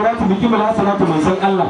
salatu bikimul hasanatu man san Allah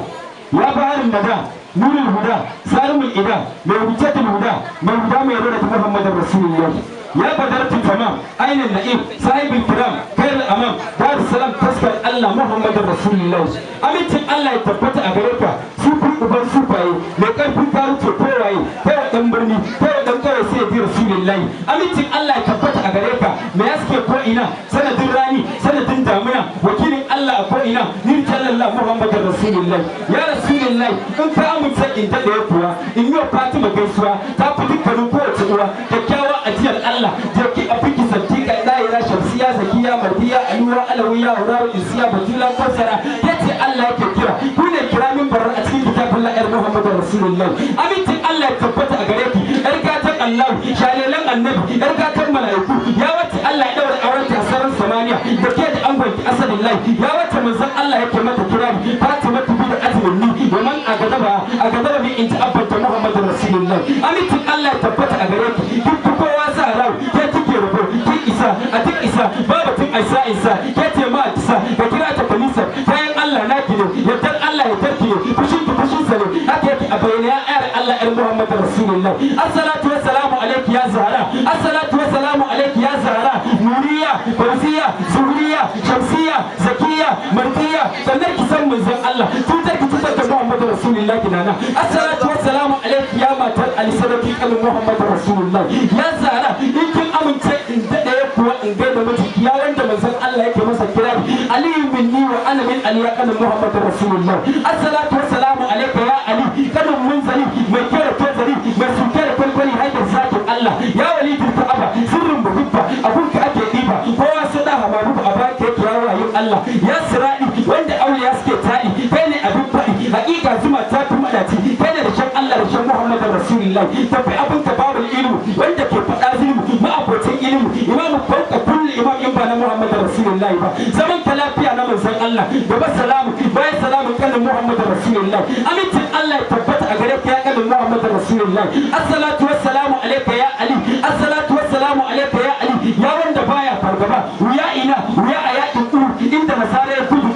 ya baharin nada nurul huda sarimul ida mai hujjatul huda mai rada Muhammadar Rasulullah ya badartu tamam ainin na'im sahibul kiram khairul amam darus salam taskar Allah Muhammadar Rasulullah amincin Allah ya tabbata a gare ka sufin uban sufaye mai karfin karuce kowaye kai dan birni kai dan kawai sai ji Rasulullah amincin Allah ya tabbata a gare ka mai yaske ko ina sanadin rani sanadin damuna wakilin Allah a ko ina ni sallallahu Muhammadar Rasulullah ya Rasulullah in ka amince in ta da kuwa in yi Fatima gaisuwa ta fi dukkanin kowace uwa kyakkyawa ajiyar Allah je ki afiki santika daira shamsiya zakiya mardiya alura alawiya huraru isiya batula kosara yace Allah yake kira ku ne kira min barar a cikin kitabun Allah Muhammadur Rasulullah amincin Allah ya tabbata a gare ki yar gatan Allah shalelan annabi yar gatan malaiku ya wace Allah ya daura auren ta sarar samaniya da ke da angon ki asadillah ya wace manzon Allah yake mata kira Fatima bi da azminni domin a gadaba bi in ta abbata Muhammadur Rasulullah amincin Allah ya tabbata a gare ki duk kowa sa rau ke kike rubo ki isa a duk isa babatun isa ke ce ma isa ka kira ta kanisa bayan Allah na ki ne yadda Allah ya tarki ne fushin sa ne haka yake a bayyana ya ayar Allah ɗan Muhammadu Rasulullah assalatu wassalamu alayki ya Zahra assalatu wassalamu alayki ya Zahra nuriya fawziya zuriya shamsiya zakiya mardiya sannan ki san manzon Allah tutar ki tutar da Muhammadu Rasulullah kinana assalatu wassalamu alayki ya matar Ali sadaki kan Muhammadu Rasulullah ya Zahra in kin amince in dade kuwa in ga da miji ya wanda manzon Allah yake masa kirari Ali minni wa ana min Ali ya kan Muhammadu Rasulullah assalatu wassalamu alayka ya Ali kan munzali mai kira tozari mai sukar kwalkwali haidar zakin Allah ya wali Ka'aba sirrin muhibba abun ka ake diba kowa sada hamaru a baka yake ya wayin Allah ya siradi wanda auliya suke tadi kai ne abin fadi hakika zuma ta fi madaci kai ne da shan Allah da shan Muhammadu Rasulullah tafi abin ka babu ilmu wanda ke fada ilmu ma abocin ilmu imamu fauka kulli imam in ba na Muhammadu Rasulullah ba zaman ka lafiya na manzon Allah gaba salamu bayan salamu kan Muhammadu Rasulullah amincin Allah ya tabbata a gare ka ya kan Muhammadu Rasulullah assalatu wassalamu alayka ya Ali assalatu wassalamu alayka ya Ali ya wanda baya fargaba wuya ina wuya a yakin inda nasara ya gudu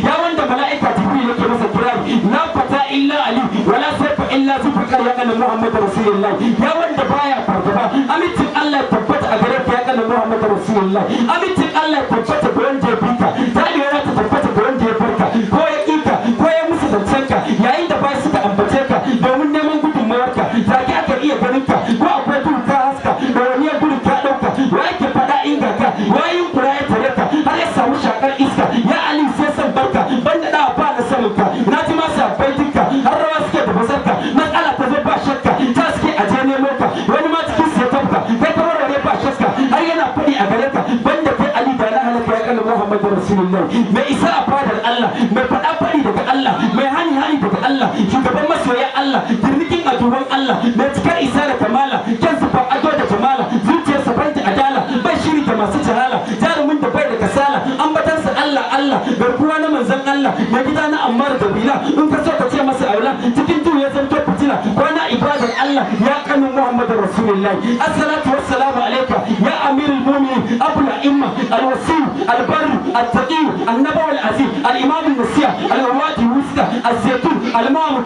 ya wanda mala'ika Jibril yake masa kirari la fata illa Ali wala sayfa illa zufar ya kan Muhammadu Rasulullah ya wanda baya fargaba amincin Allah ya tabbata a gare ka ya kan Muhammadu Rasulullah amincin Allah ya tabbata gurin jebika taliyara ta tabbata gurin jefarka ko ya kika ko ya musu zancenka yayin da ba su ka ambace ka domin neman gudunmawarka take aka iya ganin ka ko akwai gudu ka haska da wani gudu ka dauka wa yake fada inga ka wayin kura ya tare ka har ya samu shakar iska ya Ali sai san barka banda da ba na sanin ka na ji masa baitinka har rawa suke da basarka matsala ta zo ba shakka ta suke aje nemo ka wani ma cikin sai tafka kai ka warware ba shakka har yana fadi a gare ka banda kai Ali da na halaka ya kan Muhammadu Rasulullah mai isa a fadar Allah mai fada fadi daga Allah mai hani daga Allah shugaban masoya Allah dirnikin aduban Allah mai cikar isa da kamala kyan sufan ado da jamala zuciyarsa bai da adala bai shiri da masu jahala jarumin da bai da kasala ambatansa Allah garkuwa na manzon Allah mai gida na Ammar da Bila in ka so ka ce masa aula cikin duhu ya zanto fitila ko na ibadar Allah ya kanu Muhammadu Rasulullah assalatu wassalamu alayka ya amirul mu'minin abul a'imma al-wasi al-barr al-taqi an-nabawi al-aziz al-imam an-nasiya al-awadi wusta az-zaytun al-mamud